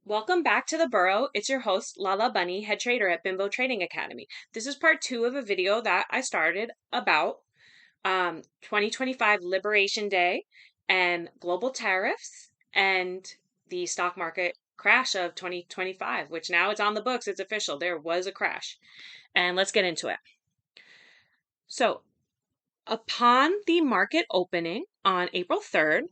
Welcome back to the Burrow. It's your host, Lala Bunny, head trader at Bimbo Trading Academy. This is part two of a video that I started about 2025 Liberation Day and global tariffs and the stock market crash of 2025, which now it's on the books. It's official. There was a crash. And let's get into it. So, upon the market opening on April 3rd,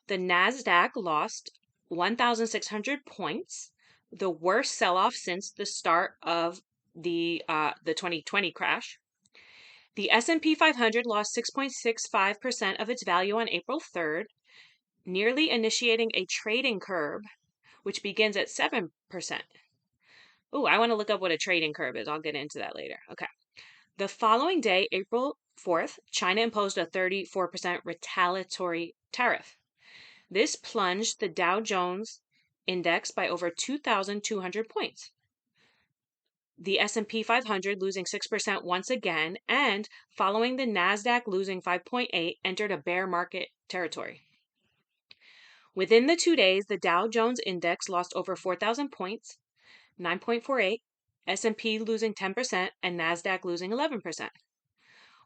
the NASDAQ lost 1,600 points, the worst sell-off since the start of the 2020 crash. The S&P 500 lost 6.65% of its value on April 3rd, nearly initiating a trading curve, which begins at 7%. Oh, I want to look up what a trading curve is. I'll get into that later. Okay. The following day, April 4th, China imposed a 34% retaliatory tariff. This plunged the Dow Jones index by over 2,200 points. The S&P 500 losing 6% once again, and following the Nasdaq losing 5.8, entered a bear market territory. Within the 2 days, the Dow Jones index lost over 4,000 points, 9.48, S&P losing 10%, and Nasdaq losing 11%.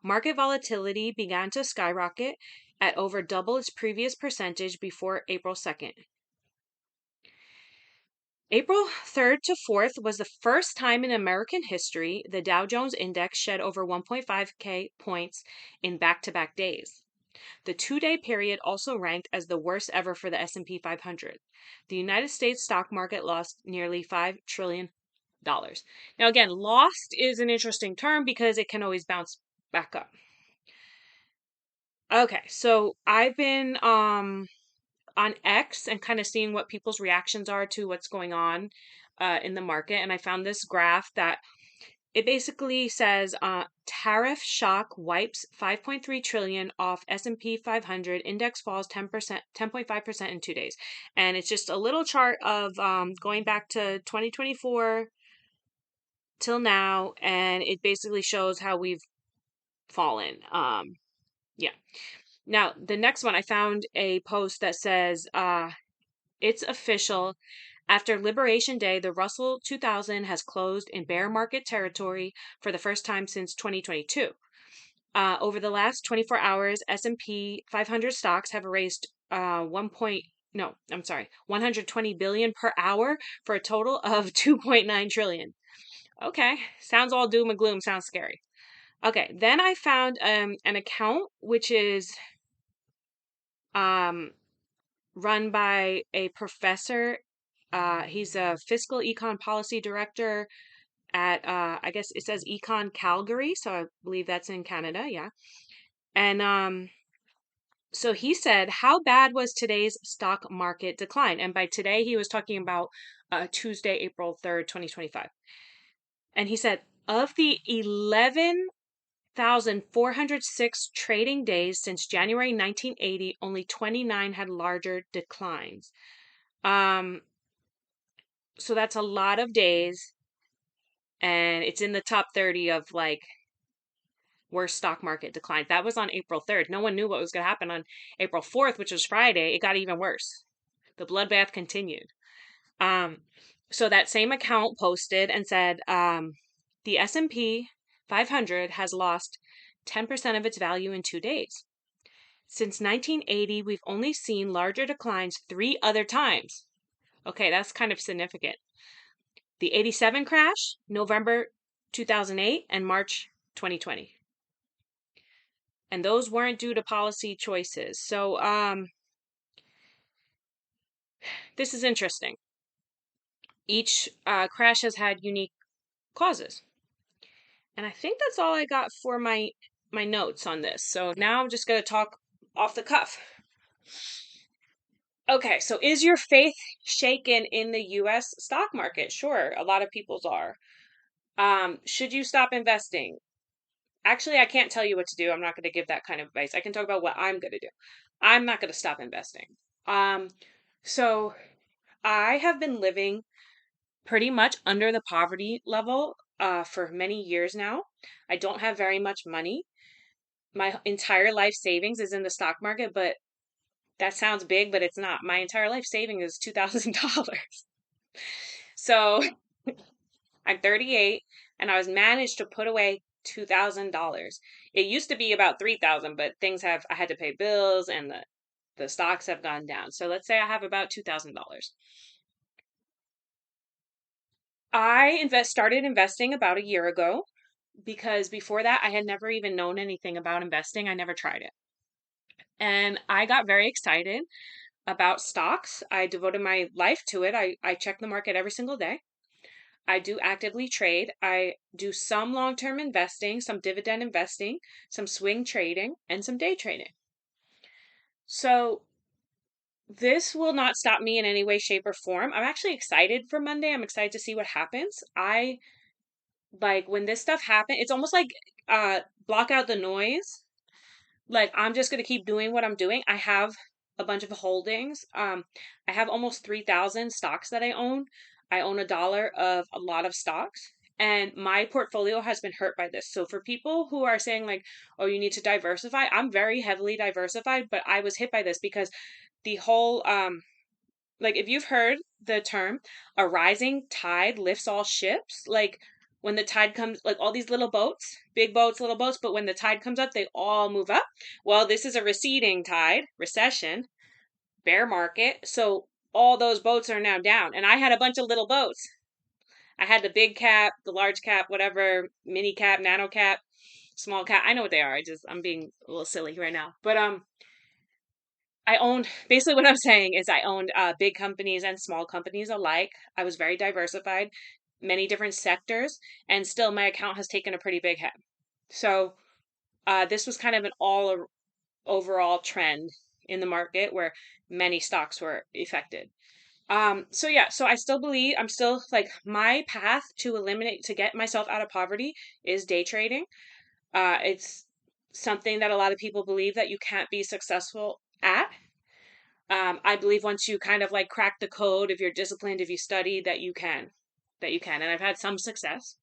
Market volatility began to skyrocket at over double its previous percentage before April 2nd. April 3rd to 4th was the first time in American history the Dow Jones Index shed over 1.5K points in back-to-back days. The 2-day period also ranked as the worst ever for the S&P 500. The United States stock market lost nearly $5 trillion. Now again, lost is an interesting term because it can always bounce back up. Okay, so I've been on X and kind of seeing what people's reactions are to what's going on in the market. And I found this graph that it basically says tariff shock wipes 5.3 trillion off S&P 500, index falls 10%, 10.5% in 2 days. And it's just a little chart of going back to 2024 till now, and it basically shows how we've fallen. Yeah. Now, the next one, I found a post that says, it's official. After Liberation Day, the Russell 2000 has closed in bear market territory for the first time since 2022. Over the last 24 hours, S&P 500 stocks have erased 120 billion per hour for a total of 2.9 trillion. Okay, sounds all doom and gloom, sounds scary. Okay, then I found an account which is run by a professor. He's a fiscal econ policy director at, I guess it says Econ Calgary, so I believe that's in Canada, yeah. And so he said, how bad was today's stock market decline? And by today, he was talking about Tuesday, April 3rd, 2025. And he said, of the 11,406 trading days since January 1980, only 29 had larger declines. So that's a lot of days, and it's in the top 30 of like worst stock market declines. That was on April 3rd. No one knew what was going to happen on April 4th, which was Friday. It got even worse. The bloodbath continued. So that same account posted and said, the S&P 500 has lost 10% of its value in 2 days. Since 1980, we've only seen larger declines 3 other times. Okay, that's kind of significant. The 87 crash, November 2008, and March 2020. And those weren't due to policy choices. So this is interesting. Each crash has had unique causes. And I think that's all I got for my notes on this. So now I'm just going to talk off the cuff. Okay, so is your faith shaken in the US stock market? Sure, a lot of people's are. Should you stop investing? Actually, I can't tell you what to do. I'm not going to give that kind of advice. I can talk about what I'm going to do. I'm not going to stop investing. So I have been living pretty much under the poverty level for many years now. I don't have very much money. My entire life savings is in the stock market, but that sounds big, but it's not. My entire life saving is $2,000. So I'm 38 and I was managed to put away $2,000. It used to be about 3,000, but I had to pay bills and the stocks have gone down. So let's say I have about $2,000. Started investing about a year ago because before that I had never even known anything about investing. I never tried it. And I got very excited about stocks. I devoted my life to it. I check the market every single day. I do actively trade. I do some long term investing, some dividend investing, some swing trading, and some day trading. So this will not stop me in any way, shape, or form. I'm actually excited for Monday. I'm excited to see what happens. I like when this stuff happens, it's almost like uh block out the noise. Like I'm just gonna keep doing what I'm doing. I have a bunch of holdings. I have almost 3,000 stocks that I own. I own $1 of a lot of stocks, and my portfolio has been hurt by this. So for people who are saying like, "Oh, you need to diversify," I'm very heavily diversified, but I was hit by this because the whole like if you've heard the term a rising tide lifts all ships, like when the tide comes, like all these little boats, big boats, little boats, but when the tide comes up they all move up. Well, this is a receding tide, recession, bear market, so all those boats are now down, and I had a bunch of little boats. I had the big cap, the large cap, whatever, mini cap, nano cap, small cap. I know what they are. I'm being a little silly right now, but I owned basically what I'm saying is I owned big companies and small companies alike. I was very diversified, many different sectors, and still my account has taken a pretty big hit. So this was kind of an overall trend in the market where many stocks were affected. So yeah, so I still believe I'm still like my path to get myself out of poverty is day trading. It's something that a lot of people believe that you can't be successful at. I believe once you kind of like crack the code, if you're disciplined, if you study, that you can. And I've had some success.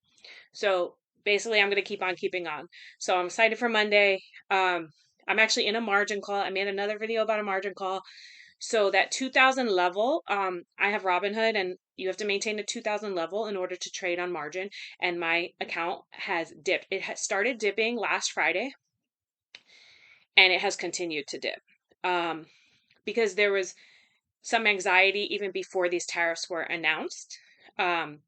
So basically, I'm going to keep on keeping on. So I'm excited for Monday. I'm actually in a margin call. I made another video about a margin call. So that 2000 level, I have Robinhood and you have to maintain a 2000 level in order to trade on margin. And my account has dipped. It has started dipping last Friday and it has continued to dip. Because there was some anxiety even before these tariffs were announced. Um,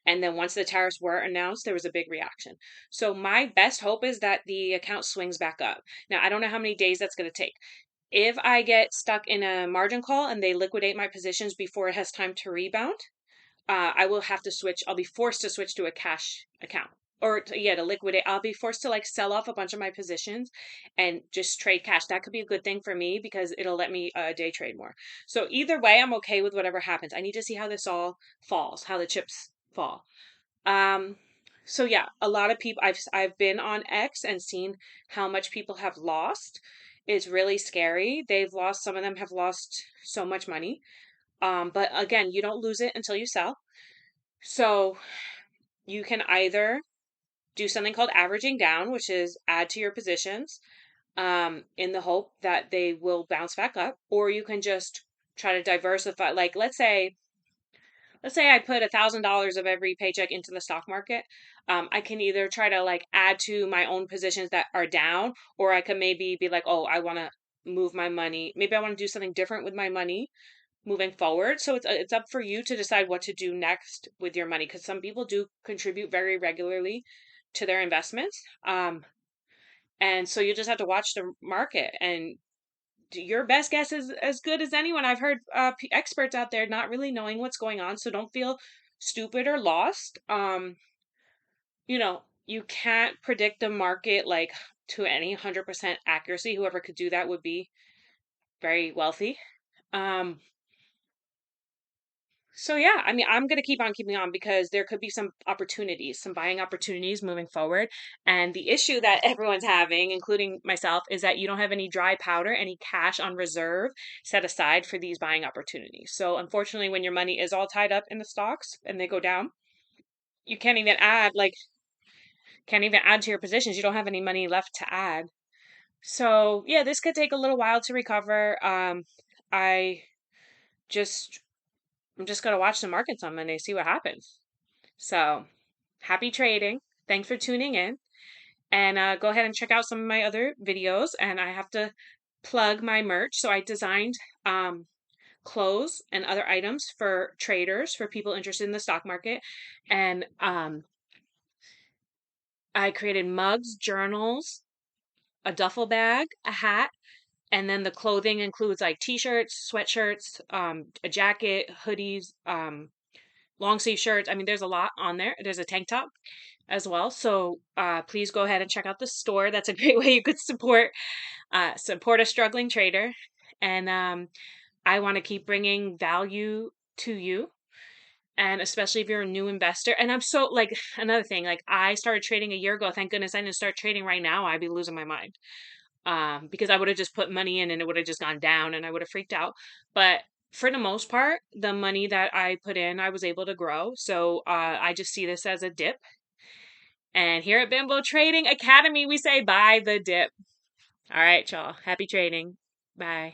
and then once the tariffs were announced, there was a big reaction. So my best hope is that the account swings back up. Now, I don't know how many days that's going to take. If I get stuck in a margin call and they liquidate my positions before it has time to rebound, I will have to switch. I'll be forced to switch to a cash account yeah, to liquidate. I'll be forced to like sell off a bunch of my positions and just trade cash. That could be a good thing for me because it'll let me day trade more. So either way, I'm okay with whatever happens. I need to see how this all falls, how the chips fall. Um, so yeah, a lot of people I've been on X and seen how much people have lost. It's really scary. Some of them have lost so much money. But again, you don't lose it until you sell. So you can either do something called averaging down, which is add to your positions in the hope that they will bounce back up, or you can just try to diversify. Like let's say I put $1,000 of every paycheck into the stock market. I can either try to like add to my own positions that are down, or I could maybe be like, oh, I want to move my money. Maybe I want to do something different with my money moving forward. So it's up for you to decide what to do next with your money because some people do contribute very regularly to their investments. And so you just have to watch the market and your best guess is as good as anyone. I've heard experts out there not really knowing what's going on, so don't feel stupid or lost. You can't predict the market like to any 100% accuracy. Whoever could do that would be very wealthy. Um, So yeah, I mean, I'm going to keep on keeping on because there could be some opportunities, some buying opportunities moving forward. And the issue that everyone's having, including myself, is that you don't have any dry powder, any cash on reserve set aside for these buying opportunities. So unfortunately, when your money is all tied up in the stocks and they go down, you can't even add to your positions. You don't have any money left to add. So yeah, this could take a little while to recover. I just I'm just going to watch the markets on Monday, see what happens. So happy trading. Thanks for tuning in. And go ahead and check out some of my other videos. And I have to plug my merch. So I designed clothes and other items for traders, for people interested in the stock market. And I created mugs, journals, a duffel bag, a hat, and then the clothing includes like t-shirts, sweatshirts, a jacket, hoodies, long sleeve shirts. I mean, there's a lot on there. There's a tank top as well. So please go ahead and check out the store. That's a great way you could support a struggling trader. And I want to keep bringing value to you. And especially if you're a new investor. And I'm so like another thing, like I started trading a year ago. Thank goodness I didn't start trading right now. I'd be losing my mind. Because I would have just put money in and it would have just gone down and I would have freaked out. But for the most part, the money that I put in, I was able to grow. So I just see this as a dip. And here at Bimbo Trading Academy, we say buy the dip. All right, y'all. Happy trading. Bye.